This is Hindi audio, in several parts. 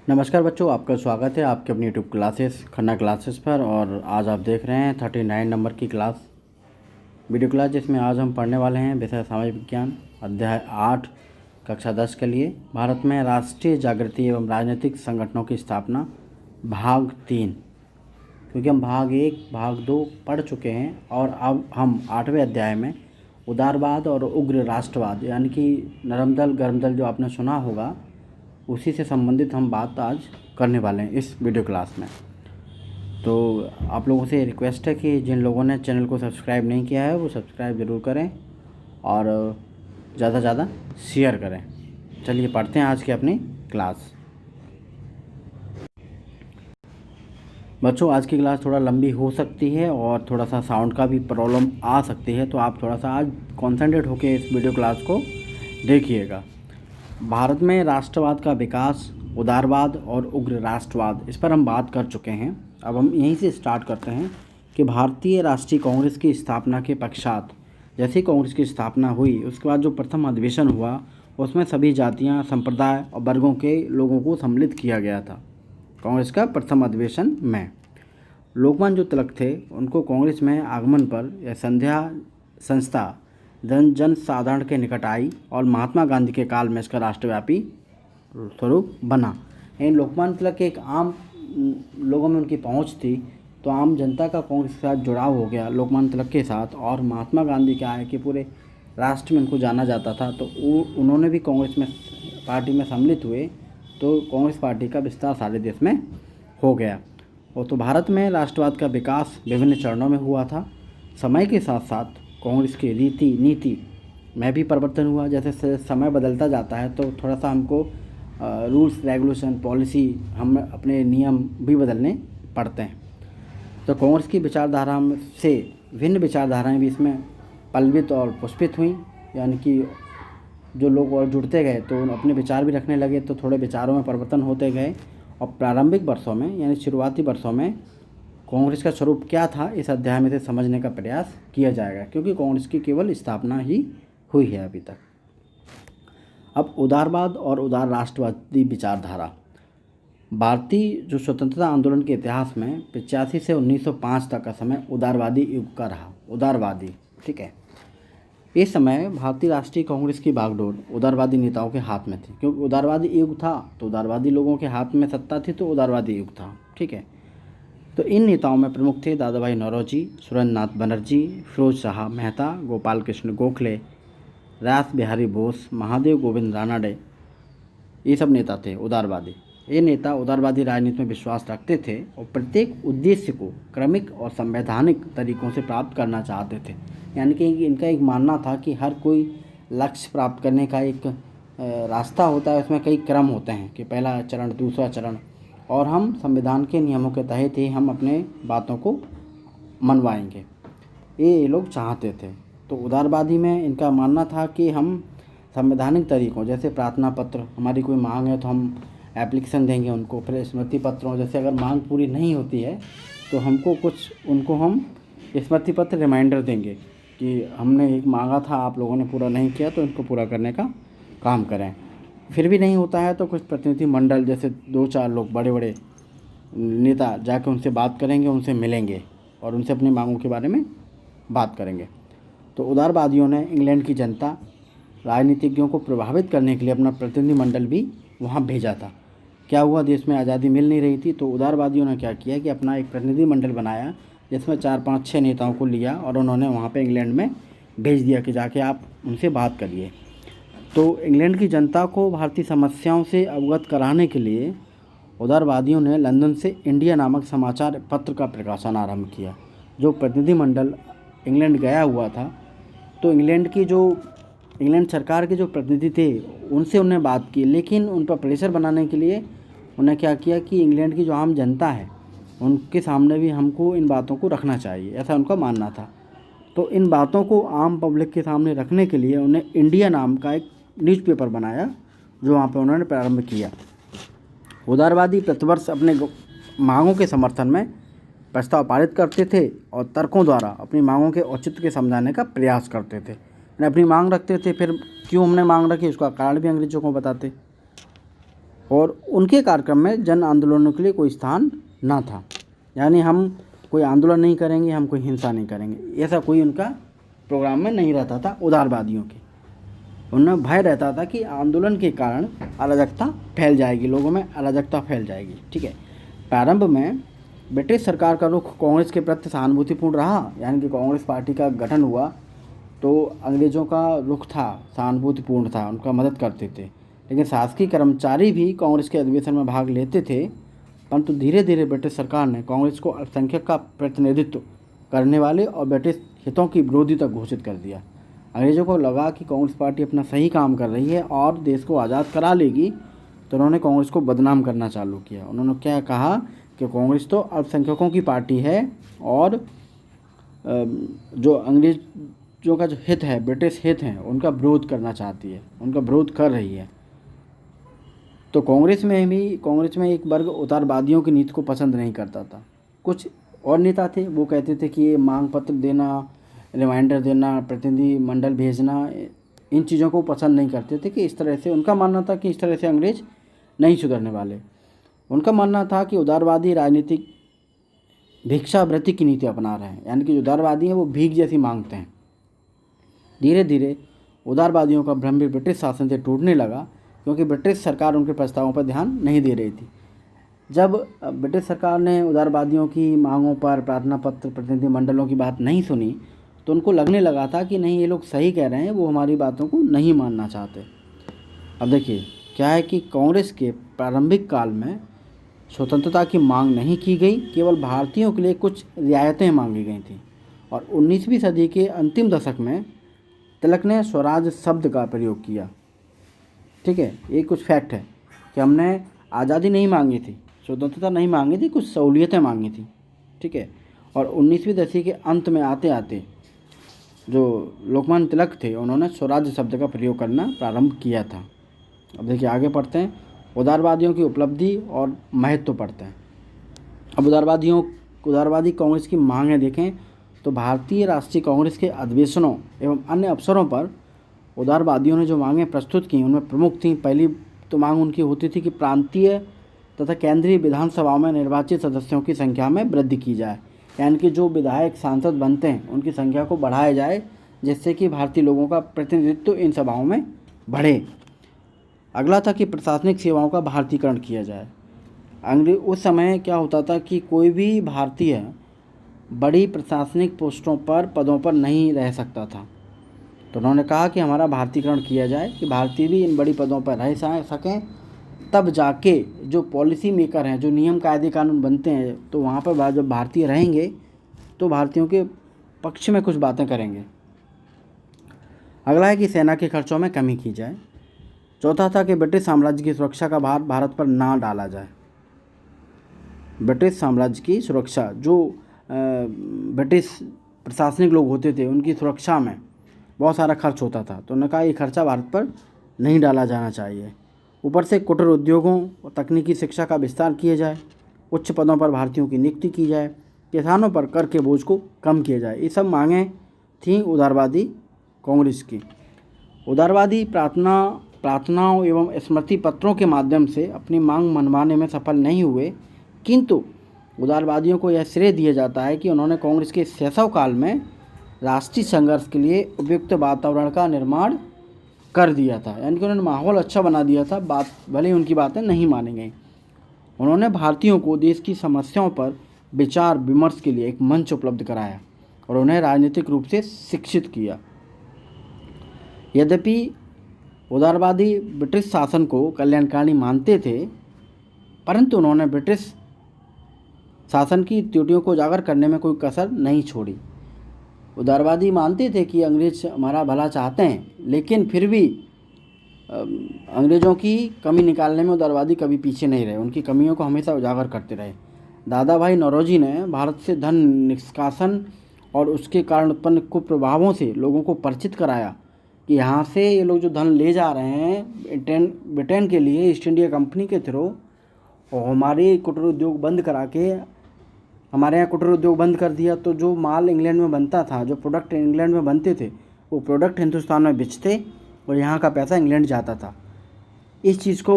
नमस्कार बच्चों, आपका स्वागत है आपके अपनी यूट्यूब क्लासेस खन्ना क्लासेस पर। और आज आप देख रहे हैं 39 नंबर की क्लास, वीडियो क्लास, जिसमें आज हम पढ़ने वाले हैं विषय सामाजिक विज्ञान अध्याय 8 कक्षा 10 के लिए भारत में राष्ट्रीय जागृति एवं राजनीतिक संगठनों की स्थापना भाग 3। क्योंकि हम भाग 1 भाग 2 पढ़ चुके हैं और अब हम 8वें अध्याय में उदारवाद और उग्र राष्ट्रवाद यानी कि नरम दल गर्म दल जो आपने सुना होगा उसी से संबंधित हम बात आज करने वाले हैं इस वीडियो क्लास में। तो आप लोगों से रिक्वेस्ट है कि जिन लोगों ने चैनल को सब्सक्राइब नहीं किया है वो सब्सक्राइब ज़रूर करें और ज़्यादा से ज़्यादा शेयर करें। चलिए पढ़ते हैं आज की अपनी क्लास। बच्चों, आज की क्लास थोड़ा लंबी हो सकती है और थोड़ा सा साउंड का भी प्रॉब्लम आ सकती है, तो आप थोड़ा सा आज कॉन्सेंट्रेट होकर इस वीडियो क्लास को देखिएगा। भारत में राष्ट्रवाद का विकास, उदारवाद और उग्र राष्ट्रवाद, इस पर हम बात कर चुके हैं। अब हम यहीं से स्टार्ट करते हैं कि भारतीय राष्ट्रीय कांग्रेस की स्थापना के पश्चात, जैसे कांग्रेस की स्थापना हुई उसके बाद जो प्रथम अधिवेशन हुआ उसमें सभी जातियां, संप्रदाय और वर्गों के लोगों को सम्मिलित किया गया था। कांग्रेस का प्रथम अधिवेशन में लोकमान्य जो तिलक थे उनको कांग्रेस में आगमन पर यह संध्या संस्था जन साधारण के निकट आई और महात्मा गांधी के काल में इसका राष्ट्रव्यापी स्वरूप बना। इन लोकमान्य तिलक के एक आम लोगों में उनकी पहुंच थी, तो आम जनता का कांग्रेस के साथ जुड़ाव हो गया लोकमान्य तिलक के साथ। और महात्मा गांधी क्या है कि पूरे राष्ट्र में उनको जाना जाता था, तो उन्होंने भी कांग्रेस में पार्टी में सम्मिलित हुए, तो कांग्रेस पार्टी का विस्तार सारे देश में हो गया। और तो भारत में राष्ट्रवाद का विकास विभिन्न चरणों में हुआ था। समय के साथ साथ कांग्रेस की रीति नीति में भी परिवर्तन हुआ। जैसे समय बदलता जाता है तो थोड़ा सा हमको रूल्स रेगुलेशन पॉलिसी, हम अपने नियम भी बदलने पड़ते हैं। तो कांग्रेस की विचारधारा से भिन्न विचारधाराएं भी इसमें पल्वित और पुष्पित हुई, यानी कि जो लोग और जुड़ते गए तो अपने विचार भी रखने लगे, तो थोड़े विचारों में परिवर्तन होते गए। और प्रारंभिक वर्षों में यानी शुरुआती वर्षों में कांग्रेस का स्वरूप क्या था, इस अध्याय में से समझने का प्रयास किया जाएगा, क्योंकि कांग्रेस की केवल स्थापना ही हुई है अभी तक। अब उदारवाद और उदार राष्ट्रवादी विचारधारा। भारतीय जो स्वतंत्रता आंदोलन के इतिहास में 85 से 1905 तक का समय उदारवादी युग का रहा। उदारवादी, ठीक है। इस समय भारतीय राष्ट्रीय कांग्रेस की बागडोर उदारवादी नेताओं के हाथ में थी, क्योंकि उदारवादी युग था तो उदारवादी लोगों के हाथ में सत्ता थी, तो उदारवादी युग था, ठीक है। तो इन नेताओं में प्रमुख थे दादा भाई नौरोजी, सुरेंद्रनाथ बनर्जी, फिरोज शाह मेहता, गोपाल कृष्ण गोखले, रास बिहारी बोस, महादेव गोविंद रानडे। ये सब नेता थे उदारवादी। ये नेता उदारवादी राजनीति में विश्वास रखते थे और प्रत्येक उद्देश्य को क्रमिक और संवैधानिक तरीकों से प्राप्त करना चाहते थे। यानी कि इनका एक मानना था कि हर कोई लक्ष्य प्राप्त करने का एक रास्ता होता है, उसमें कई क्रम होते हैं कि पहला चरण, दूसरा चरण, और हम संविधान के नियमों के तहत ही हम अपने बातों को मनवाएंगे, ये लोग चाहते थे। तो उदारवादी में इनका मानना था कि हम संवैधानिक तरीकों, जैसे प्रार्थना पत्र, हमारी कोई मांग है तो हम एप्लीकेशन देंगे उनको। फिर स्मृति पत्रों, जैसे अगर मांग पूरी नहीं होती है तो उनको हम स्मृति पत्र रिमाइंडर देंगे कि हमने एक मांगा था, आप लोगों ने पूरा नहीं किया, तो इनको पूरा करने का काम करें। फिर भी नहीं होता है तो कुछ प्रतिनिधि मंडल, जैसे 2-4 लोग बड़े बड़े नेता जाकर उनसे बात करेंगे, उनसे मिलेंगे और उनसे अपनी मांगों के बारे में बात करेंगे। तो उदारवादियों ने इंग्लैंड की जनता, राजनीतिज्ञों को प्रभावित करने के लिए अपना प्रतिनिधि मंडल भी वहाँ भेजा था। क्या हुआ, देश में आज़ादी मिल नहीं रही थी, तो उदारवादियों ने क्या किया कि अपना एक प्रतिनिधि मंडल बनाया, जिसमें 4-5-6 नेताओं को लिया और उन्होंने वहाँ पे इंग्लैंड में भेज दिया कि जाके आप उनसे बात करिए। तो इंग्लैंड की जनता को भारतीय समस्याओं से अवगत कराने के लिए उदारवादियों ने लंदन से इंडिया नामक समाचार पत्र का प्रकाशन आरंभ किया। जो प्रतिनिधिमंडल इंग्लैंड गया हुआ था, तो इंग्लैंड सरकार के जो प्रतिनिधि थे उनसे उन्हें बात की, लेकिन उन पर प्रेशर बनाने के लिए उन्हें क्या किया कि इंग्लैंड की जो आम जनता है उनके सामने भी हमको इन बातों को रखना चाहिए, ऐसा उनका मानना था। तो इन बातों को आम पब्लिक के सामने रखने के लिए उन्हें इंडिया नाम का एक न्यूज़पेपर बनाया, जो वहाँ पर उन्होंने प्रारंभ किया। उदारवादी प्रतिवर्ष अपने मांगों के समर्थन में प्रस्ताव पारित करते थे और तर्कों द्वारा अपनी मांगों के औचित्य के समझाने का प्रयास करते थे। अपनी मांग रखते थे, फिर क्यों हमने मांग रखी उसका कारण भी अंग्रेजों को बताते। और उनके कार्यक्रम में जन आंदोलनों के लिए कोई स्थान ना था। यानी हम कोई आंदोलन नहीं करेंगे, हम कोई हिंसा नहीं करेंगे, ऐसा कोई उनका प्रोग्राम में नहीं रहता था उदारवादियों के। उन्हें भय रहता था कि आंदोलन के कारण अराजकता फैल जाएगी, लोगों में अराजकता फैल जाएगी। ठीक है। प्रारंभ में ब्रिटिश सरकार का रुख कांग्रेस के प्रति सहानुभूतिपूर्ण रहा, यानी कि कांग्रेस पार्टी का गठन हुआ तो अंग्रेज़ों का रुख था सहानुभूतिपूर्ण था, उनका मदद करते थे। लेकिन शासकीय कर्मचारी भी कांग्रेस के अधिवेशन में भाग लेते थे, परंतु धीरे धीरे ब्रिटिश सरकार ने कांग्रेस को अल्पसंख्यक का प्रतिनिधित्व करने वाले और ब्रिटिश हितों की विरोधी तक घोषित कर दिया। अंग्रेज़ों को लगा कि कांग्रेस पार्टी अपना सही काम कर रही है और देश को आज़ाद करा लेगी, तो उन्होंने कांग्रेस को बदनाम करना चालू किया। उन्होंने क्या कहा कि कांग्रेस तो अल्पसंख्यकों की पार्टी है और जो अंग्रेज़ों का जो हित है, ब्रिटिश हित हैं, उनका विरोध करना चाहती है, उनका विरोध कर रही है। तो कांग्रेस में एक वर्ग उदारवादियों की नीति को पसंद नहीं करता था। कुछ और नेता थे, वो कहते थे कि ये मांग पत्र देना, रिमाइंडर देना, प्रतिनिधि मंडल भेजना, इन चीज़ों को पसंद नहीं करते थे कि इस तरह से, उनका मानना था कि इस तरह से अंग्रेज़ नहीं सुधरने वाले। उनका मानना था कि उदारवादी राजनीतिक भिक्षावृत्ति की नीति अपना रहे हैं, यानी कि जो उदारवादी हैं वो भीख जैसी मांगते हैं। धीरे धीरे उदारवादियों का भ्रम भी ब्रिटिश शासन से टूटने लगा, क्योंकि ब्रिटिश सरकार उनके प्रस्तावों पर ध्यान नहीं दे रही थी। जब ब्रिटिश सरकार ने उदारवादियों की मांगों पर, प्रार्थना पत्र, प्रतिनिधि मंडलों की बात नहीं सुनी, तो उनको लगने लगा था कि नहीं, ये लोग सही कह रहे हैं, वो हमारी बातों को नहीं मानना चाहते। अब देखिए क्या है कि कांग्रेस के प्रारंभिक काल में स्वतंत्रता की मांग नहीं की गई, केवल भारतीयों के लिए कुछ रियायतें मांगी गई थीं। और 19वीं सदी के अंतिम दशक में तिलक ने स्वराज शब्द का प्रयोग किया। ठीक है, ये कुछ फैक्ट है कि हमने आज़ादी नहीं मांगी थी, स्वतंत्रता नहीं मांगी थी, कुछ सहूलियतें मांगी थी। ठीक है। और 19वीं सदी के अंत में आते आते जो लोकमान्य तिलक थे, उन्होंने स्वराज शब्द का प्रयोग करना प्रारंभ किया था। अब देखिए आगे पढ़ते हैं, उदारवादियों की उपलब्धि और महत्व पढ़ते हैं। अब उदारवादी कांग्रेस की मांगें देखें तो भारतीय राष्ट्रीय कांग्रेस के अधिवेशनों एवं अन्य अवसरों पर उदारवादियों ने जो मांगें प्रस्तुत की, उनमें प्रमुख थी। पहली तो मांग उनकी होती थी कि प्रांतीय तथा केंद्रीय विधानसभाओं में निर्वाचित सदस्यों की संख्या में वृद्धि की जाए, यानी कि जो विधायक सांसद बनते हैं उनकी संख्या को बढ़ाया जाए, जिससे कि भारतीय लोगों का प्रतिनिधित्व इन सभाओं में बढ़े। अगला था कि प्रशासनिक सेवाओं का भारतीयकरण किया जाए। उस समय क्या होता था कि कोई भी भारतीय बड़ी प्रशासनिक पदों पर नहीं रह सकता था, तो उन्होंने कहा कि हमारा भारतीयकरण किया जाए, कि भारतीय भी इन बड़ी पदों पर रह सकें, तब जाके जो पॉलिसी मेकर हैं, जो नियम कायदे कानून बनते हैं, तो वहाँ पर जब भारतीय रहेंगे तो भारतीयों के पक्ष में कुछ बातें करेंगे। अगला है कि सेना के खर्चों में कमी की जाए। चौथा था कि ब्रिटिश साम्राज्य की सुरक्षा का भार भारत पर ना डाला जाए। ब्रिटिश साम्राज्य की सुरक्षा, जो ब्रिटिश प्रशासनिक लोग होते थे, उनकी सुरक्षा में बहुत सारा खर्च होता था, तो उन्होंने कहा ये खर्चा भारत पर नहीं डाला जाना चाहिए। ऊपर से कुटीर उद्योगों और तकनीकी शिक्षा का विस्तार किया जाए, उच्च पदों पर भारतीयों की नियुक्ति की जाए, किसानों पर कर के बोझ को कम किया जाए। ये सब मांगें थीं उदारवादी कांग्रेस की। उदारवादी प्रार्थनाओं एवं स्मृति पत्रों के माध्यम से अपनी मांग मनवाने में सफल नहीं हुए, किंतु उदारवादियों को यह श्रेय दिया जाता है कि उन्होंने कांग्रेस के शैशव काल में राष्ट्रीय संघर्ष के लिए उपयुक्त वातावरण का निर्माण कर दिया था, यानी कि उन्होंने माहौल अच्छा बना दिया था। भले ही उनकी बातें नहीं मानी गई। उन्होंने भारतीयों को देश की समस्याओं पर विचार विमर्श के लिए एक मंच उपलब्ध कराया और उन्हें राजनीतिक रूप से शिक्षित किया। यद्यपि उदारवादी ब्रिटिश शासन को कल्याणकारी मानते थे, परंतु उन्होंने ब्रिटिश शासन की त्रुटियों को उजागर करने में कोई कसर नहीं छोड़ी। उदारवादी मानते थे कि अंग्रेज हमारा भला चाहते हैं, लेकिन फिर भी अंग्रेज़ों की कमी निकालने में उदारवादी कभी पीछे नहीं रहे, उनकी कमियों को हमेशा उजागर करते रहे। दादा भाई नौरोजी ने भारत से धन निष्कासन और उसके कारण उत्पन्न कुप्रभावों से लोगों को परिचित कराया कि यहाँ से ये लोग जो धन ले जा रहे हैं ब्रिटेन के लिए ईस्ट इंडिया कंपनी के थ्रू, और हमारे कुटीर उद्योग बंद करा के हमारे यहाँ कुटीर उद्योग बंद कर दिया, तो जो माल इंग्लैंड में बनता था, जो प्रोडक्ट इंग्लैंड में बनते थे, वो प्रोडक्ट हिंदुस्तान में बेचते और यहाँ का पैसा इंग्लैंड जाता था। इस चीज़ को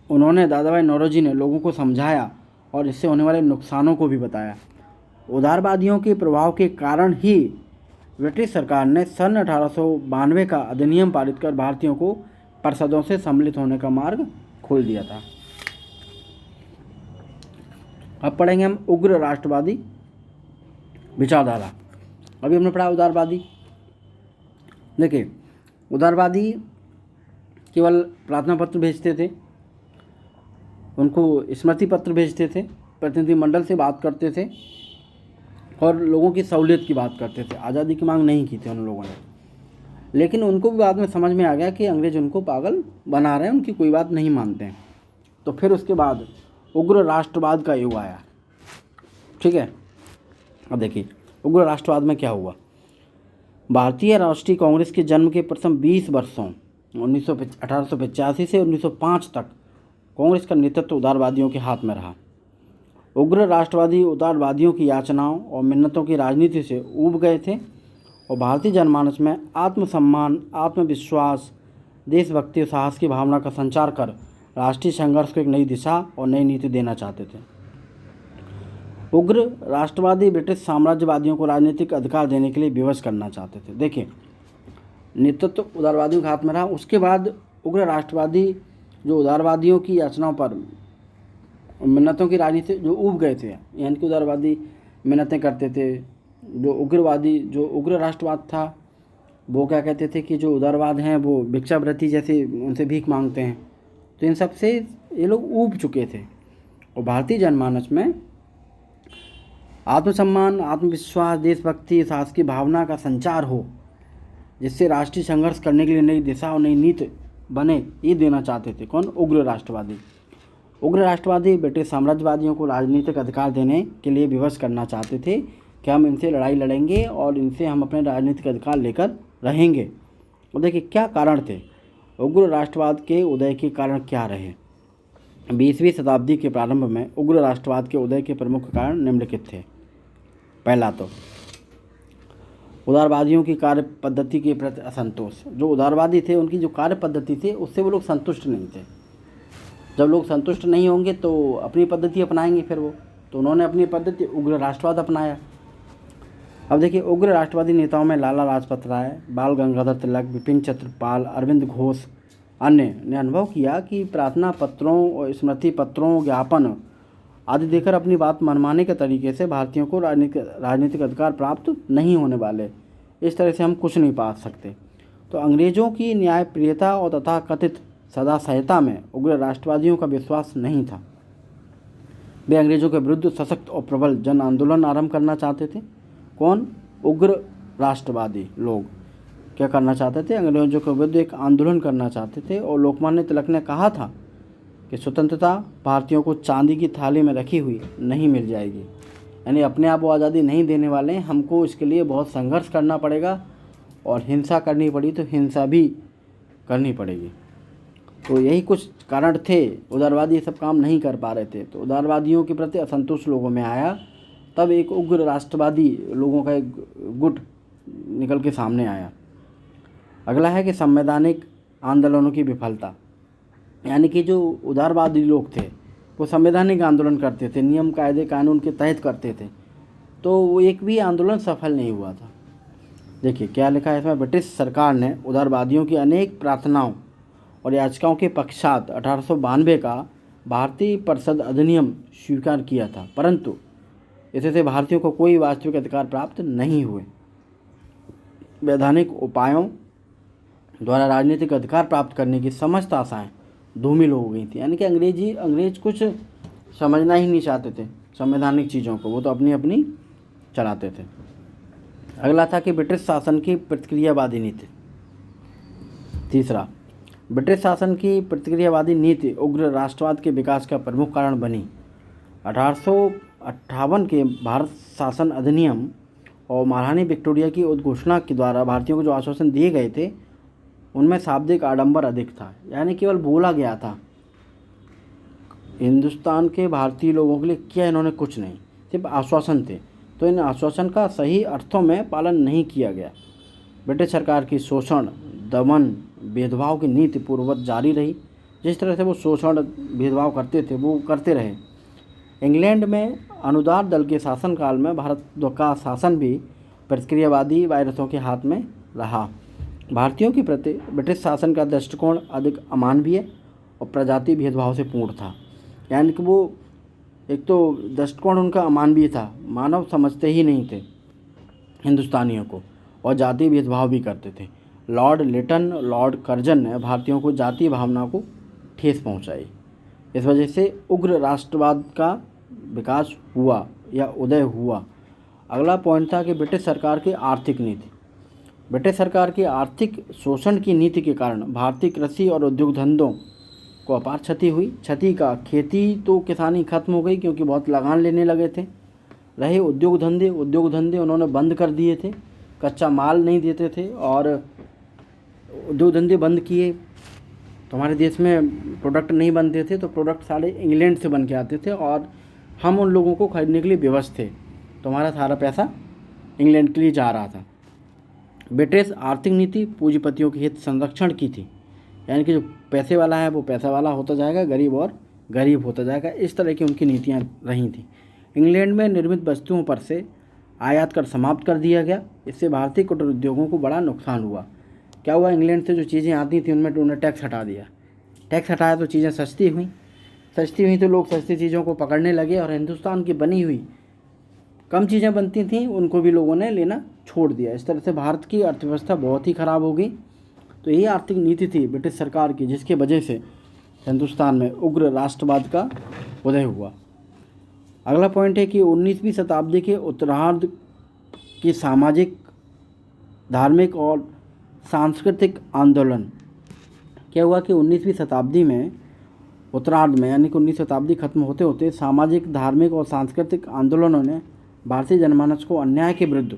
उन्होंने दादा भाई नौरोजी ने लोगों को समझाया और इससे होने वाले नुकसानों को भी बताया। उदारवादियों के प्रभाव के कारण ही ब्रिटिश सरकार ने सन 1892 का अधिनियम पारित कर भारतीयों को परिषदों से सम्मिलित होने का मार्ग खोल दिया था। अब पढ़ेंगे हम उग्र राष्ट्रवादी विचारधारा। अभी हमने पढ़ा उदारवादी। देखिए, उदारवादी केवल प्रार्थना पत्र भेजते थे, उनको स्मृति पत्र भेजते थे, प्रतिनिधिमंडल से बात करते थे और लोगों की सहूलियत की बात करते थे। आज़ादी की मांग नहीं की थी उन लोगों ने। लेकिन उनको भी बाद में समझ में आ गया कि अंग्रेज उनको पागल बना रहे हैं, उनकी कोई बात नहीं मानते हैं। तो फिर उसके बाद उग्र राष्ट्रवाद का युग आया। ठीक है, अब देखिए उग्र राष्ट्रवाद में क्या हुआ। भारतीय राष्ट्रीय कांग्रेस के जन्म के प्रथम 20 वर्षों 1885 से 1905 तक कांग्रेस का नेतृत्व उदारवादियों के हाथ में रहा। उग्र राष्ट्रवादी उदारवादियों की याचनाओं और मिन्नतों की राजनीति से ऊब गए थे और भारतीय जनमानस में आत्मसम्मान, आत्मविश्वास, देशभक्ति और साहस की भावना का संचार कर राष्ट्रीय संघर्ष को एक नई दिशा और नई नीति देना चाहते थे। उग्र राष्ट्रवादी ब्रिटिश साम्राज्यवादियों को राजनीतिक अधिकार देने के लिए विवश करना चाहते थे। देखिए, नेतृत्व उदारवादियों के हाथ में रहा। उसके बाद उग्र राष्ट्रवादी जो उदारवादियों की याचनाओं पर मिन्नतों की राजनीति जो ऊब गए थे, यानी कि उदारवादी मिन्नतें करते थे। जो उग्र राष्ट्रवाद था वो क्या कहते थे कि जो उदारवाद हैं वो भिक्षावृत्ति जैसे उनसे भीख मांगते हैं। तो इन सब से ये लोग ऊब चुके थे और भारतीय जनमानस में आत्मसम्मान, आत्मविश्वास, देशभक्ति, साहस की भावना का संचार हो, जिससे राष्ट्रीय संघर्ष करने के लिए नई दिशा और नई नीति बने, ये देना चाहते थे। कौन? उग्र राष्ट्रवादी। उग्र राष्ट्रवादी ब्रिटिश साम्राज्यवादियों को राजनीतिक अधिकार देने के लिए विवश करना चाहते थे कि हम इनसे लड़ाई लड़ेंगे और इनसे हम अपने राजनीतिक अधिकार लेकर रहेंगे। और देखिए क्या कारण थे उग्र राष्ट्रवाद के उदय के कारण क्या रहे। 20वीं शताब्दी के प्रारंभ में उग्र राष्ट्रवाद के उदय के प्रमुख कारण निम्नलिखित थे। पहला तो उदारवादियों की कार्य पद्धति के प्रति असंतोष। जो उदारवादी थे उनकी जो कार्य पद्धति थी उससे वो लोग संतुष्ट नहीं थे। जब लोग संतुष्ट नहीं होंगे तो अपनी पद्धति अपनाएंगे फिर वो, तो उन्होंने अपनी पद्धति उग्र राष्ट्रवाद अपनाया। अब देखिए, उग्र राष्ट्रवादी नेताओं में लाला लाजपत राय, बाल गंगाधर तिलक, बिपिन चंद्र पाल, अरविंद घोष अन्य ने अनुभव किया कि प्रार्थना पत्रों और स्मृति पत्रों, ज्ञापन आदि देकर अपनी बात मनमाने के तरीके से भारतीयों को राजनीतिक अधिकार प्राप्त नहीं होने वाले, इस तरह से हम कुछ नहीं पा सकते। तो अंग्रेज़ों की न्यायप्रियता और तथा कथित सदा सहायता में उग्र राष्ट्रवादियों का विश्वास नहीं था। वे अंग्रेज़ों के विरुद्ध सशक्त और प्रबल जन आंदोलन आरंभ करना चाहते थे। कौन? उग्र राष्ट्रवादी लोग क्या करना चाहते थे? अंग्रेज़ों के विरुद्ध एक आंदोलन करना चाहते थे। और लोकमान्य तिलक ने कहा था कि स्वतंत्रता भारतीयों को चांदी की थाली में रखी हुई नहीं मिल जाएगी, यानी अपने आप वो आज़ादी नहीं देने वाले हैं, हमको इसके लिए बहुत संघर्ष करना पड़ेगा और हिंसा करनी पड़ी तो हिंसा भी करनी पड़ेगी। तो यही कुछ कारण थे। उदारवादी सब काम नहीं कर पा रहे थे, तो उदारवादियों के प्रति असंतोष लोगों में आया। तब एक उग्र राष्ट्रवादी लोगों का एक गुट निकल के सामने आया। अगला है कि संवैधानिक आंदोलनों की विफलता, यानी कि जो उदारवादी लोग थे वो संवैधानिक आंदोलन करते थे, नियम कायदे कानून के तहत करते थे, तो वो एक भी आंदोलन सफल नहीं हुआ था। देखिए क्या लिखा है इसमें। ब्रिटिश सरकार ने उदारवादियों की अनेक प्रार्थनाओं और याचिकाओं के पश्चात 1892 का भारतीय परिषद अधिनियम स्वीकार किया था, परंतु इससे भारतीयों को कोई वास्तविक अधिकार प्राप्त नहीं हुए। वैधानिक उपायों द्वारा राजनीतिक अधिकार प्राप्त करने की समस्त आशाएं धूमिल हो गई थी, यानी कि अंग्रेज कुछ समझना ही नहीं चाहते थे संवैधानिक चीज़ों को, वो तो अपनी अपनी चलाते थे। अगला था कि ब्रिटिश शासन की प्रतिक्रियावादी नीति। तीसरा, ब्रिटिश शासन की प्रतिक्रियावादी नीति उग्र राष्ट्रवाद के विकास का प्रमुख कारण बनी। 1858 के भारत शासन अधिनियम और महारानी विक्टोरिया की उद्घोषणा के द्वारा भारतीयों को जो आश्वासन दिए गए थे उनमें शाब्दिक आडंबर अधिक था, यानी केवल बोला गया था। हिंदुस्तान के भारतीय लोगों के लिए किया इन्होंने कुछ नहीं, सिर्फ आश्वासन थे, तो इन आश्वासन का सही अर्थों में पालन नहीं किया गया। ब्रिटिश सरकार की शोषण, दमन, भेदभाव की नीति पूर्ववत जारी रही, जिस तरह से वो शोषण भेदभाव करते थे वो करते रहे। इंग्लैंड में अनुदार दल के शासनकाल में भारत का शासन भी प्रतिक्रियावादी वायरसों के हाथ में रहा। भारतीयों के प्रति ब्रिटिश शासन का दृष्टिकोण अधिक अमानवीय और प्रजाति भेदभाव से पूर्ण था। यानी कि वो एक तो दृष्टिकोण उनका अमानवीय था, मानव समझते ही नहीं थे हिंदुस्तानियों को, और जाति भेदभाव भी करते थे। लॉर्ड लिटन, लॉर्ड कर्जन ने भारतीयों को जातीय भावना को ठेस पहुंचाई। इस वजह से उग्र राष्ट्रवाद का विकास हुआ या उदय हुआ। अगला पॉइंट था कि ब्रिटिश सरकार की आर्थिक नीति। ब्रिटिश सरकार की आर्थिक शोषण की नीति के कारण भारतीय कृषि और उद्योग धंधों को अपार क्षति हुई। क्षति का खेती तो किसानी खत्म हो गई क्योंकि बहुत लगान लेने लगे थे। रहे उद्योग धंधे उन्होंने बंद कर दिए थे, कच्चा माल नहीं देते थे और उद्योग धंधे बंद किए तो हमारे देश में प्रोडक्ट नहीं बनते थे, तो प्रोडक्ट सारे इंग्लैंड से बन के आते थे और हम उन लोगों को खरीदने के लिए विवश थे, तो हमारा सारा पैसा इंग्लैंड के लिए जा रहा था। ब्रिटिश आर्थिक नीति पूंजीपतियों के हित संरक्षण की थी, यानी कि जो पैसे वाला है वो पैसा वाला होता जाएगा, गरीब और गरीब होता जाएगा। इस तरह की उनकी नीतियाँ रही थी। इंग्लैंड में निर्मित वस्तुओं पर से आयात कर समाप्त कर दिया गया। इससे भारतीय कुटीर उद्योगों को बड़ा नुकसान हुआ। क्या हुआ, इंग्लैंड से जो चीज़ें आती थी उनमें उन्होंने टैक्स हटा दिया। टैक्स हटाया तो चीज़ें सस्ती हुई तो लोग सस्ती चीज़ों को पकड़ने लगे और हिंदुस्तान की बनी हुई कम चीज़ें बनती थीं उनको भी लोगों ने लेना छोड़ दिया। इस तरह से भारत की अर्थव्यवस्था बहुत ही ख़राब हो गई। तो यही आर्थिक नीति थी ब्रिटिश सरकार की, जिसके वजह से हिंदुस्तान में उग्र राष्ट्रवाद का उदय हुआ। अगला पॉइंट है कि 19वीं शताब्दी के उत्तरार्ध की सामाजिक, धार्मिक और सांस्कृतिक आंदोलन। क्या हुआ कि 19वीं शताब्दी में उत्तरार्ध में, यानी कि 19वीं शताब्दी खत्म होते होते सामाजिक, धार्मिक और सांस्कृतिक आंदोलनों ने भारतीय जनमानस को अन्याय के विरुद्ध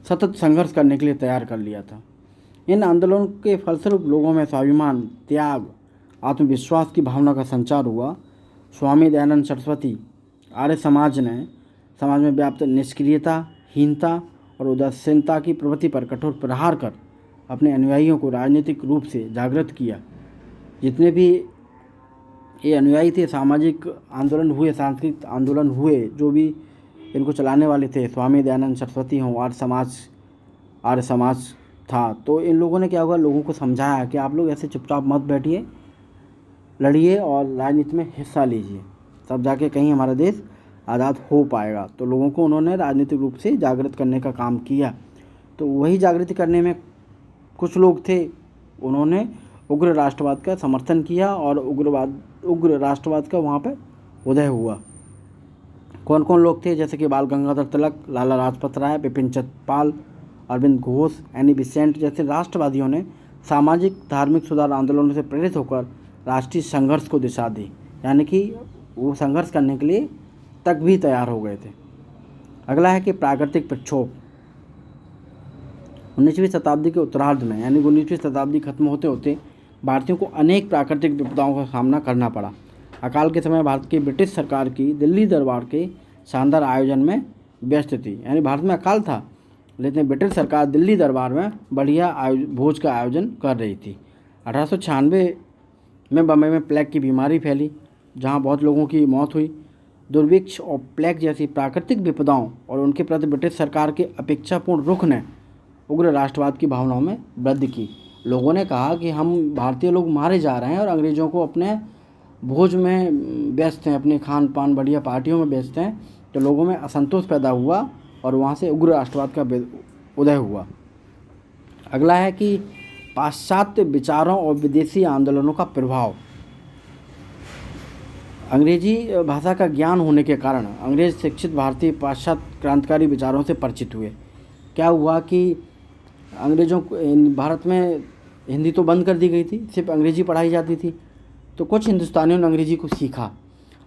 सतत संघर्ष करने के लिए तैयार कर लिया था। इन आंदोलनों के फलस्वरूप लोगों में स्वाभिमान, त्याग, आत्मविश्वास की भावना का संचार हुआ। स्वामी दयानंद सरस्वती आर्य समाज ने समाज में व्याप्त निष्क्रियता, हीनता और उदासीनता की प्रवृत्ति पर कठोर प्रहार कर अपने अनुयायियों को राजनीतिक रूप से जागृत किया। जितने भी ये अनुयायी थे, सामाजिक आंदोलन हुए, सांस्कृतिक आंदोलन हुए, जो भी इनको चलाने वाले थे, स्वामी दयानंद सरस्वती हों, आर्य समाज था, तो इन लोगों ने क्या हुआ, लोगों को समझाया कि आप लोग ऐसे चुपचाप मत बैठिए, लड़िए और राजनीति में हिस्सा लीजिए, तब जाके कहीं हमारा देश आज़ाद हो पाएगा। तो लोगों को उन्होंने राजनीतिक रूप से जागृत करने का काम किया। तो वही जागृति करने में कुछ लोग थे, उन्होंने उग्र राष्ट्रवाद का समर्थन किया और उग्र राष्ट्रवाद का वहाँ पर उदय हुआ। कौन कौन लोग थे, जैसे कि बाल गंगाधर तिलक, लाला लाजपत राय, बिपिन चंद्र पाल, अरविंद घोष, एनी बेसेंट जैसे राष्ट्रवादियों ने सामाजिक धार्मिक सुधार आंदोलनों से प्रेरित होकर राष्ट्रीय संघर्ष को दिशा दी, यानी कि वो संघर्ष करने के लिए तक भी तैयार हो गए थे। अगला है कि प्राकृतिक प्रक्षोभ। 19वीं शताब्दी के उत्तरार्ध में, यानी 19वीं शताब्दी खत्म होते होते भारतीयों को अनेक प्राकृतिक विपदाओं का सामना करना पड़ा। अकाल के समय भारत की ब्रिटिश सरकार की दिल्ली दरबार के शानदार आयोजन में व्यस्त थी, यानी भारत में अकाल था लेकिन ब्रिटिश सरकार दिल्ली दरबार में बढ़िया भोज का आयोजन कर रही थी। 1896 में बम्बई में प्लेग की बीमारी फैली, जहां बहुत लोगों की मौत हुई। दुर्भिक्ष और प्लेग जैसी प्राकृतिक विपदाओं और उनके प्रति ब्रिटिश सरकार के अपेक्षापूर्ण रुख ने उग्र राष्ट्रवाद की भावनाओं में वृद्धि की। लोगों ने कहा कि हम भारतीय लोग मारे जा रहे हैं और अंग्रेज़ों को अपने भोज में व्यस्त हैं, अपने खान पान बढ़िया पार्टियों में व्यस्त हैं। तो लोगों में असंतोष पैदा हुआ और वहाँ से उग्र राष्ट्रवाद का उदय हुआ। अगला है कि पाश्चात्य विचारों और विदेशी आंदोलनों का प्रभाव। अंग्रेजी भाषा का ज्ञान होने के कारण अंग्रेज शिक्षित भारतीय पाश्चात्य क्रांतिकारी विचारों से परिचित हुए। क्या हुआ कि अंग्रेज़ों को भारत में हिंदी तो बंद कर दी गई थी, सिर्फ अंग्रेजी पढ़ाई जाती थी। तो कुछ हिंदुस्तानियों ने अंग्रेजी को सीखा।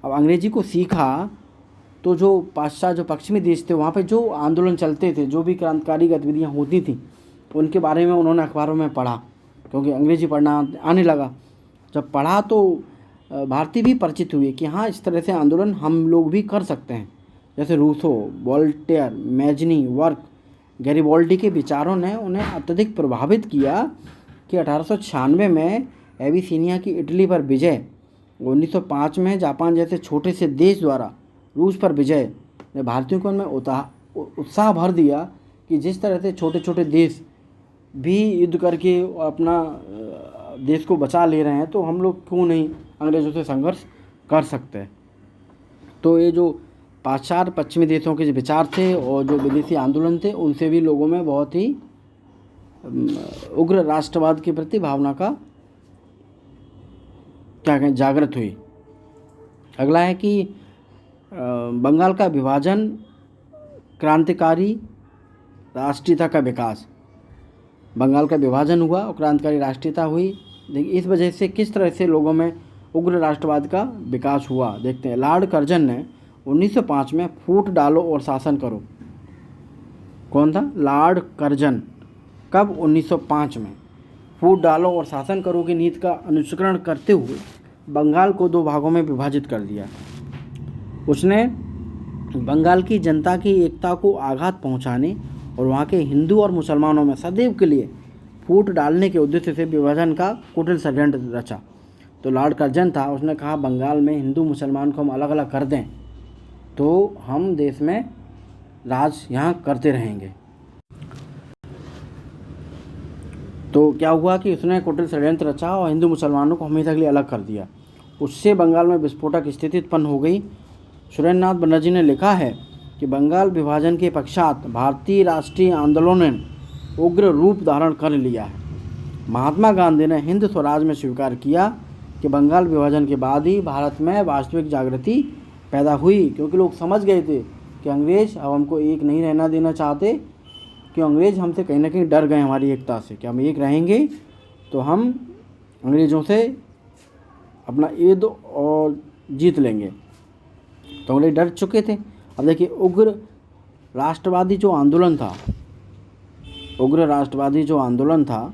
अब अंग्रेजी को सीखा तो जो पाश्चात्य, जो पश्चिमी देश थे, वहाँ पे जो आंदोलन चलते थे, जो भी क्रांतिकारी गतिविधियाँ होती थी, उनके बारे में उन्होंने अखबारों में पढ़ा, क्योंकि अंग्रेजी पढ़ना आने लगा। जब पढ़ा तो भारतीय भी परिचित हुए कि हाँ, इस तरह से आंदोलन हम लोग भी कर सकते हैं। जैसे रूसो, वोल्टेयर, मैजनी, वर्क, गैरिबाल्डी के विचारों ने उन्हें अत्यधिक प्रभावित किया कि 1896 में एबिसिनिया की इटली पर विजय, 1905 में जापान जैसे छोटे से देश द्वारा रूस पर विजय ने भारतीयों को उनमें उत्साह भर दिया कि जिस तरह से छोटे छोटे देश भी युद्ध करके अपना देश को बचा ले रहे हैं, तो हम लोग क्यों नहीं अंग्रेज़ों से संघर्ष कर सकते हैं। तो ये जो पाश्चात्य पश्चिमी देशों के जो विचार थे और जो विदेशी आंदोलन थे, उनसे भी लोगों में बहुत ही उग्र राष्ट्रवाद के प्रति भावना का क्या कहें जागृत हुई। अगला है कि बंगाल का विभाजन, क्रांतिकारी राष्ट्रीयता का विकास। बंगाल का विभाजन हुआ और क्रांतिकारी राष्ट्रीयता हुई। देखिए इस वजह से किस तरह से लोगों में उग्र राष्ट्रवाद का विकास हुआ, देखते हैं। लॉर्ड कर्जन ने 1905 में फूट डालो और शासन करो। कौन था? Lord Curzon. कब? 1905 में। फूट डालो और शासन करो की नीति का अनुसरण करते हुए बंगाल को 2 भागों में विभाजित कर दिया। उसने बंगाल की जनता की एकता को आघात पहुंचाने और वहां के हिंदू और मुसलमानों में सदैव के लिए फूट डालने के उद्देश्य से विभाजन का कुटिल षड्यंत्र रचा। तो लॉर्ड कर्जन था, उसने कहा बंगाल में हिंदू मुसलमान को हम अलग अलग कर दें तो हम देश में राज यहाँ करते रहेंगे। तो क्या हुआ कि उसने कुटिल षड्यंत्र रचा और हिंदू मुसलमानों को हमेशा के लिए अलग कर दिया। उससे बंगाल में विस्फोटक स्थिति उत्पन्न हो गई। सुरेंद्रनाथ बनर्जी ने लिखा है कि बंगाल विभाजन के पश्चात भारतीय राष्ट्रीय आंदोलन ने उग्र रूप धारण कर लिया है। महात्मा गांधी ने हिंद स्वराज में स्वीकार किया कि बंगाल विभाजन के बाद ही भारत में वास्तविक जागृति पैदा हुई, क्योंकि लोग समझ गए थे कि अंग्रेज़ अब हमको एक नहीं रहना देना चाहते, कि अंग्रेज़ हमसे कहीं ना कहीं डर गए हमारी एकता से, कि हम एक रहेंगे तो हम अंग्रेज़ों से अपना युद्ध और जीत लेंगे। तो अंग्रेज डर चुके थे। अब देखिए उग्र राष्ट्रवादी जो आंदोलन था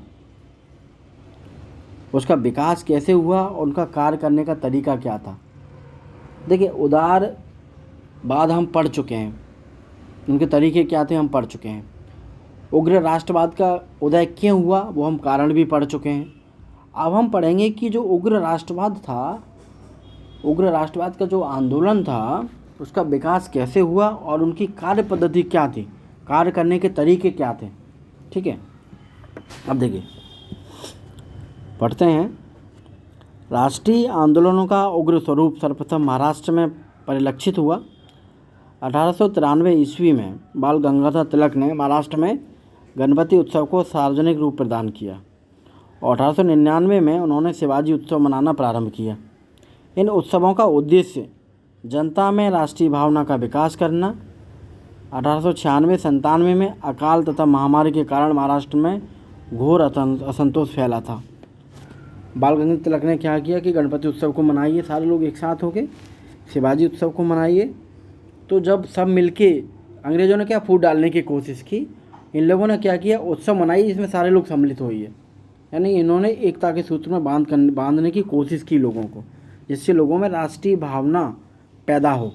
उसका विकास कैसे हुआ और उनका कार्य करने का तरीका क्या था। देखिए उदारवाद हम पढ़ चुके हैं, उनके तरीके क्या थे हम पढ़ चुके हैं। उग्र राष्ट्रवाद का उदय क्यों हुआ वो हम कारण भी पढ़ चुके हैं। अब हम पढ़ेंगे कि जो उग्र राष्ट्रवाद का जो आंदोलन था उसका विकास कैसे हुआ और उनकी कार्य पद्धति क्या थी, कार्य करने के तरीके क्या थे। ठीक है, अब देखिए पढ़ते हैं। राष्ट्रीय आंदोलनों का उग्र स्वरूप सर्वप्रथम महाराष्ट्र में परिलक्षित हुआ। 1893 ईस्वी में बाल गंगाधर तिलक ने महाराष्ट्र में गणपति उत्सव को सार्वजनिक रूप प्रदान किया और 1899 में उन्होंने शिवाजी उत्सव मनाना प्रारंभ किया। इन उत्सवों का उद्देश्य जनता में राष्ट्रीय भावना का विकास करना। 1896-97 में अकाल तथा महामारी के कारण महाराष्ट्र में घोर असंतोष फैला था। बाल गंगाधर तिलक ने क्या किया कि गणपति उत्सव को मनाइए, सारे लोग एक साथ होके शिवाजी उत्सव को मनाइए। तो जब सब मिलके, अंग्रेज़ों ने क्या फूट डालने की कोशिश की, इन लोगों ने क्या किया उत्सव मनाई जिसमें सारे लोग सम्मिलित होइए, यानी इन्होंने एकता के सूत्र में बांधने की कोशिश की लोगों को, जिससे लोगों में राष्ट्रीय भावना पैदा हो।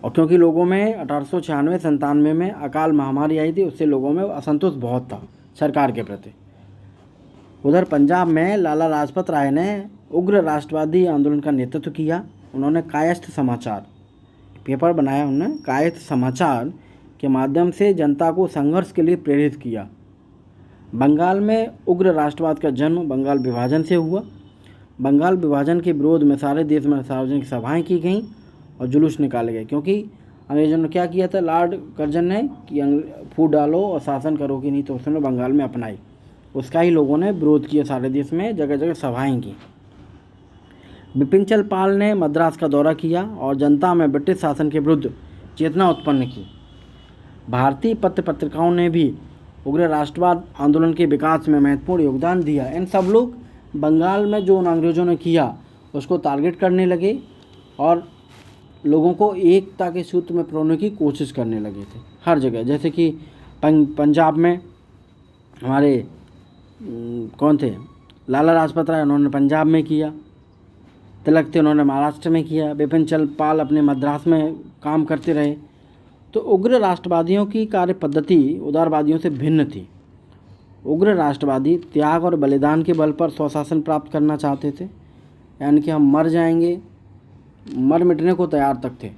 और क्योंकि लोगों में 1896-97 में अकाल महामारी आई थी, उससे लोगों में असंतोष बहुत था सरकार के प्रति। उधर पंजाब में लाला लाजपत राय ने उग्र राष्ट्रवादी आंदोलन का नेतृत्व किया। उन्होंने कायस्थ समाचार पेपर बनाया, उन्होंने कायस्थ समाचार के माध्यम से जनता को संघर्ष के लिए प्रेरित किया। बंगाल में उग्र राष्ट्रवाद का जन्म बंगाल विभाजन से हुआ। बंगाल विभाजन के विरोध में सारे देश में सार्वजनिक सभाएं की गईं और जुलूस निकाले गए, क्योंकि अंग्रेजों ने क्या किया था, लॉर्ड कर्जन ने कि फूट डालो और शासन करो की नीति उसने बंगाल में अपनाई। उसका ही लोगों ने विरोध किया, सारे देश में जगह जगह सभाएं की। बिपिन चंद्र पाल ने मद्रास का दौरा किया और जनता में ब्रिटिश शासन के विरुद्ध चेतना उत्पन्न की। भारतीय पत्र पत्रिकाओं ने भी उग्र राष्ट्रवाद आंदोलन के विकास में महत्वपूर्ण योगदान दिया। इन सब लोग बंगाल में जो उन अंग्रेज़ों ने किया उसको टारगेट करने लगे और लोगों को एकता के सूत्र में पिरोने की कोशिश करने लगे थे हर जगह। जैसे कि पंजाब में हमारे कौन थे, लाला लाजपत राय, उन्होंने पंजाब में किया। तिलक थे, उन्होंने महाराष्ट्र में किया। बिपिन चंद्र पाल अपने मद्रास में काम करते रहे। तो उग्र राष्ट्रवादियों की कार्य पद्धति उदारवादियों से भिन्न थी। उग्र राष्ट्रवादी त्याग और बलिदान के बल पर स्वशासन प्राप्त करना चाहते थे, यानी कि हम मर जाएंगे, मर मिटने को तैयार तक थे।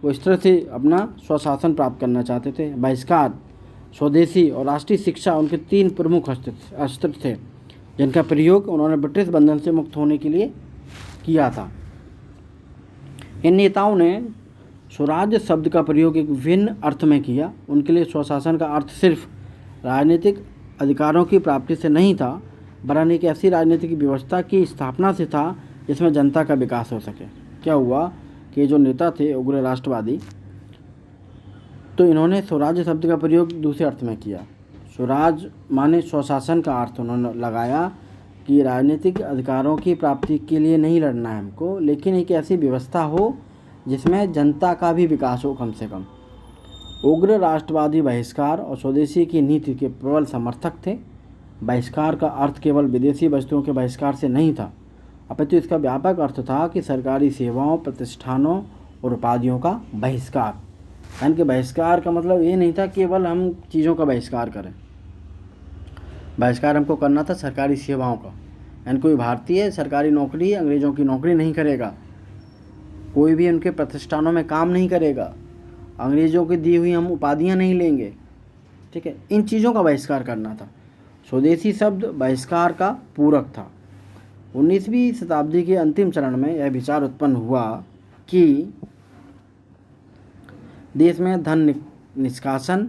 वो इस तरह से अपना स्वशासन प्राप्त करना चाहते थे। बहिष्कार, स्वदेशी और राष्ट्रीय शिक्षा उनके 3 प्रमुख अस्त्र थे, जिनका प्रयोग उन्होंने ब्रिटिश बंधन से मुक्त होने के लिए किया था। इन नेताओं ने स्वराज्य शब्द का प्रयोग एक भिन्न अर्थ में किया। उनके लिए स्वशासन का अर्थ सिर्फ राजनीतिक अधिकारों की प्राप्ति से नहीं था, वरन एक ऐसी राजनीतिक व्यवस्था की स्थापना से था जिसमें जनता का विकास हो सके। क्या हुआ कि जो नेता थे उग्र राष्ट्रवादी, तो इन्होंने स्वराज्य शब्द का प्रयोग दूसरे अर्थ में किया। स्वराज माने स्वशासन का अर्थ उन्होंने लगाया कि राजनीतिक अधिकारों की प्राप्ति के लिए नहीं लड़ना है हमको, लेकिन एक ऐसी व्यवस्था हो जिसमें जनता का भी विकास हो कम से कम। उग्र राष्ट्रवादी बहिष्कार और स्वदेशी की नीति के प्रबल समर्थक थे। बहिष्कार का अर्थ केवल विदेशी वस्तुओं के बहिष्कार से नहीं था, अपितु इसका व्यापक अर्थ था कि सरकारी सेवाओं, प्रतिष्ठानों और उपाधियों का बहिष्कार। यानी कि बहिष्कार का मतलब ये नहीं था केवल हम चीज़ों का बहिष्कार करें, बहिष्कार हमको करना था सरकारी सेवाओं का। यानी कोई भारतीय सरकारी नौकरी अंग्रेज़ों की नौकरी नहीं करेगा, कोई भी उनके प्रतिष्ठानों में काम नहीं करेगा, अंग्रेज़ों की दी हुई हम उपाधियां नहीं लेंगे। ठीक है, इन चीज़ों का बहिष्कार करना था। स्वदेशी शब्द बहिष्कार का पूरक था। 19वीं शताब्दी के अंतिम चरण में यह विचार उत्पन्न हुआ कि देश में धन निष्कासन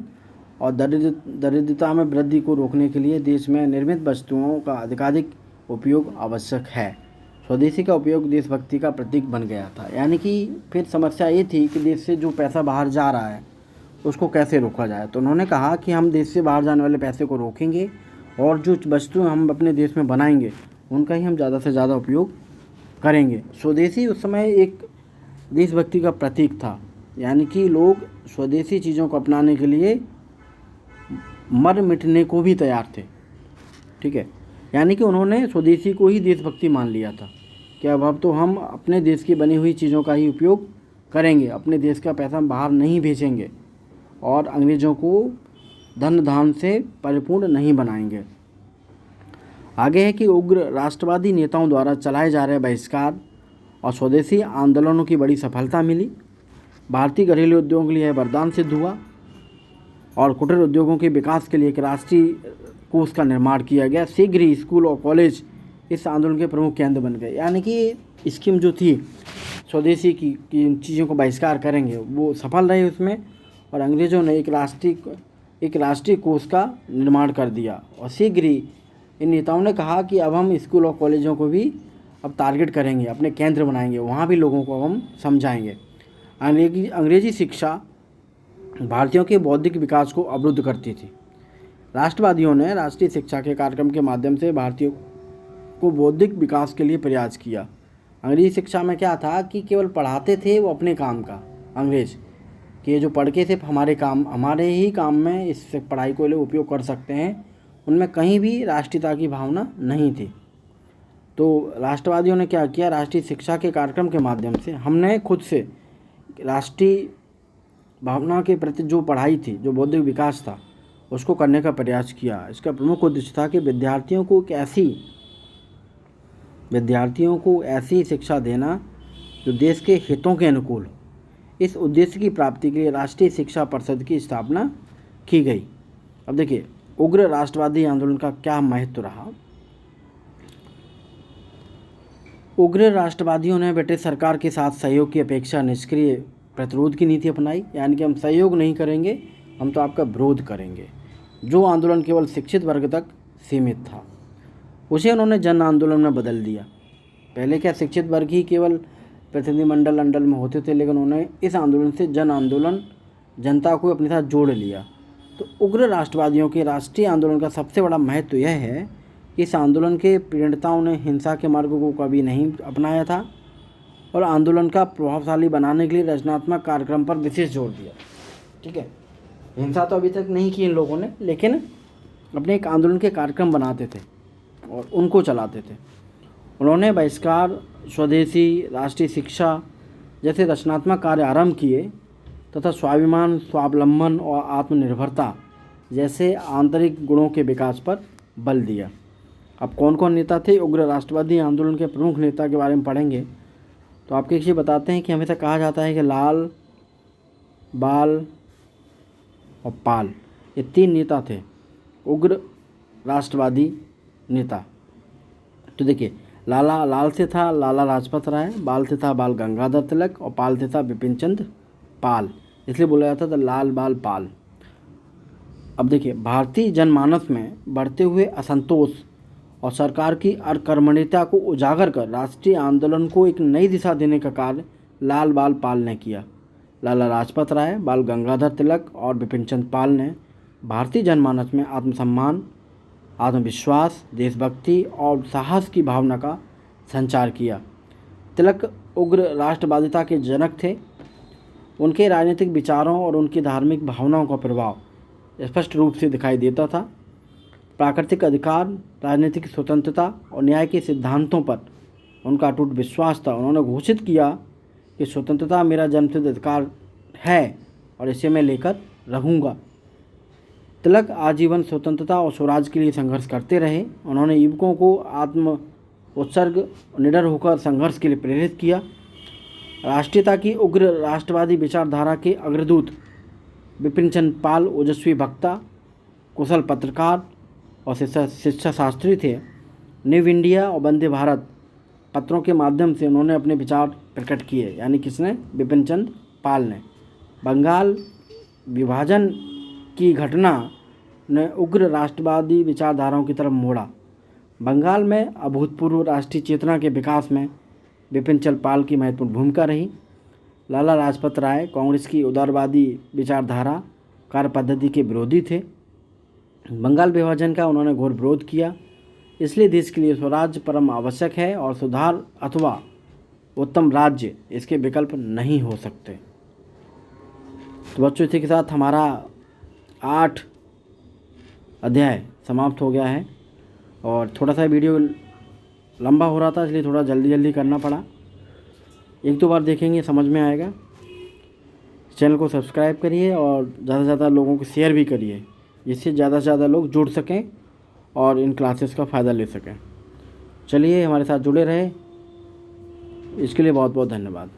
और दरिद्रता में वृद्धि को रोकने के लिए देश में निर्मित वस्तुओं का अधिकाधिक उपयोग आवश्यक है। स्वदेशी का उपयोग देशभक्ति का प्रतीक बन गया था। यानी कि फिर समस्या ये थी कि देश से जो पैसा बाहर जा रहा है उसको कैसे रोका जाए। तो उन्होंने कहा कि हम देश से बाहर जाने वाले पैसे को रोकेंगे और जो वस्तुएं हम अपने देश में बनाएंगे उनका ही हम ज़्यादा से ज़्यादा उपयोग करेंगे। स्वदेशी उस समय एक देशभक्ति का प्रतीक था, यानी कि लोग स्वदेशी चीज़ों को अपनाने के लिए मर मिटने को भी तैयार थे। ठीक है, यानी कि उन्होंने स्वदेशी को ही देशभक्ति मान लिया था कि अब तो हम अपने देश की बनी हुई चीज़ों का ही उपयोग करेंगे, अपने देश का पैसा हम बाहर नहीं भेजेंगे और अंग्रेज़ों को धन धान से परिपूर्ण नहीं बनाएंगे। आगे है कि उग्र राष्ट्रवादी नेताओं द्वारा चलाए जा रहे बहिष्कार और स्वदेशी आंदोलनों की बड़ी सफलता मिली। भारतीय घरेलू उद्योगों के लिए यह वरदान सिद्ध हुआ और कुटीर उद्योगों के विकास के लिए एक राष्ट्रीय कोष का निर्माण किया गया। शीघ्र ही स्कूल और कॉलेज इस आंदोलन के प्रमुख केंद्र बन गए। यानी कि स्कीम जो थी स्वदेशी की कि इन चीज़ों को बहिष्कार करेंगे, वो सफल रहे उसमें, और अंग्रेज़ों ने एक राष्ट्रीय कोष का निर्माण कर दिया। और शीघ्र ही इन नेताओं ने कहा कि अब हम स्कूल और कॉलेजों को भी अब टारगेट करेंगे, अपने केंद्र बनाएंगे, वहाँ भी लोगों को हम समझाएंगे। अंग्रेजी शिक्षा भारतीयों के बौद्धिक विकास को अवरुद्ध करती थी। राष्ट्रवादियों ने राष्ट्रीय शिक्षा के कार्यक्रम के माध्यम से भारतीयों को बौद्धिक विकास के लिए प्रयास किया। अंग्रेजी शिक्षा में क्या था कि केवल पढ़ाते थे वो अपने काम का, अंग्रेज कि जो पढ़ के सिर्फ हमारे ही काम में इस पढ़ाई को लोग उपयोग कर सकते हैं, उनमें कहीं भी राष्ट्रीयता की भावना नहीं थी। तो राष्ट्रवादियों ने क्या किया, राष्ट्रीय शिक्षा के कार्यक्रम के माध्यम से हमने खुद से राष्ट्रीय भावना के प्रति जो पढ़ाई थी, जो बौद्धिक विकास था, उसको करने का प्रयास किया। इसका प्रमुख उद्देश्य था कि विद्यार्थियों को ऐसी शिक्षा देना जो देश के हितों के अनुकूल हो। इस उद्देश्य की प्राप्ति के लिए राष्ट्रीय शिक्षा परिषद की स्थापना की गई। अब देखिए उग्र राष्ट्रवादी आंदोलन का क्या महत्व रहा। उग्र राष्ट्रवादियों ने ब्रिटिश सरकार के साथ सहयोग की अपेक्षा निष्क्रिय प्रतिरोध की नीति अपनाई। यानी कि हम सहयोग नहीं करेंगे, हम तो आपका विरोध करेंगे। जो आंदोलन केवल शिक्षित वर्ग तक सीमित था, उसे उन्होंने जन आंदोलन में बदल दिया। पहले क्या शिक्षित वर्ग ही केवल प्रतिनिधिमंडल में होते थे, लेकिन उन्होंने इस आंदोलन से जन आंदोलन, जनता को अपने साथ जोड़ लिया। तो उग्र राष्ट्रवादियों के राष्ट्रीय आंदोलन का सबसे बड़ा महत्व यह है कि इस आंदोलन के प्रेरणाओं ने हिंसा के मार्ग को कभी नहीं अपनाया था और आंदोलन का प्रभावशाली बनाने के लिए रचनात्मक कार्यक्रम पर विशेष जोर दिया। ठीक है, हिंसा तो अभी तक नहीं की इन लोगों ने, लेकिन अपने एक आंदोलन के कार्यक्रम बनाते थे और उनको चलाते थे। उन्होंने बहिष्कार, स्वदेशी, राष्ट्रीय शिक्षा जैसे रचनात्मक कार्य आरंभ किए तथा स्वाभिमान, स्वावलंबन और आत्मनिर्भरता जैसे आंतरिक गुणों के विकास पर बल दिया। अब कौन कौन नेता थे उग्र राष्ट्रवादी आंदोलन के प्रमुख नेता के बारे में पढ़ेंगे। तो आपके किसी बताते हैं कि हमेशा कहा जाता है कि लाल, बाल और पाल, ये 3 नेता थे उग्र राष्ट्रवादी नेता। तो देखिए, लाल से था लाला लाजपत राय, बाल से था बाल गंगाधर तिलक और पाल से था बिपिन चंद्र पाल, इसलिए बोला जाता था लाल बाल पाल। अब देखिए, भारतीय जनमानस में बढ़ते हुए असंतोष और सरकार की अकर्मण्यता को उजागर कर राष्ट्रीय आंदोलन को एक नई दिशा देने का कार्य लाल बाल पाल ने किया। लाला लाजपत राय, बाल गंगाधर तिलक और बिपिन चंद्र पाल ने भारतीय जनमानस में आत्मसम्मान, आत्मविश्वास, देशभक्ति और साहस की भावना का संचार किया। तिलक उग्र राष्ट्रवादिता के जनक थे। उनके राजनीतिक विचारों और उनकी धार्मिक भावनाओं का प्रभाव स्पष्ट रूप से दिखाई देता था। प्राकृतिक अधिकार, राजनीतिक स्वतंत्रता और न्याय के सिद्धांतों पर उनका अटूट विश्वास था। उन्होंने घोषित किया कि स्वतंत्रता मेरा जन्मसिद्ध अधिकार है और इसे मैं लेकर रहूँगा। तिलक आजीवन स्वतंत्रता और स्वराज के लिए संघर्ष करते रहे। उन्होंने युवकों को आत्म उत्सर्ग, निडर होकर संघर्ष के लिए प्रेरित किया। राष्ट्रीयता की उग्र राष्ट्रवादी विचारधारा के अग्रदूत बिपिन चंद्र पाल ओजस्वी वक्ता, कुशल पत्रकार और शिक्षा शास्त्री थे। न्यू इंडिया और वंदे भारत पत्रों के माध्यम से उन्होंने अपने विचार प्रकट किए। यानी किसने? बिपिन चंद्र पाल ने। बंगाल विभाजन की घटना ने उग्र राष्ट्रवादी विचारधाराओं की तरफ मोड़ा। बंगाल में अभूतपूर्व राष्ट्रीय चेतना के विकास में बिपिन चंद्र पाल की महत्वपूर्ण भूमिका रही। लाला लाजपत राय कांग्रेस की उदारवादी विचारधारा कार्य पद्धति के विरोधी थे। बंगाल विभाजन का उन्होंने घोर विरोध किया। इसलिए देश के लिए स्वराज्य परम आवश्यक है और सुधार अथवा उत्तम राज्य इसके विकल्प नहीं हो सकते। तो बच्चों, इसी के साथ हमारा 8 अध्याय समाप्त हो गया है और थोड़ा सा वीडियो लंबा हो रहा था, इसलिए थोड़ा जल्दी करना पड़ा। 1-2 बार देखेंगे समझ में आएगा। चैनल को सब्सक्राइब करिए और ज़्यादा से ज़्यादा लोगों को शेयर भी करिए, जिससे ज़्यादा से ज़्यादा लोग जुड़ सकें और इन क्लासेस का फ़ायदा ले सकें। चलिए, हमारे साथ जुड़े रहे, इसके लिए बहुत बहुत धन्यवाद।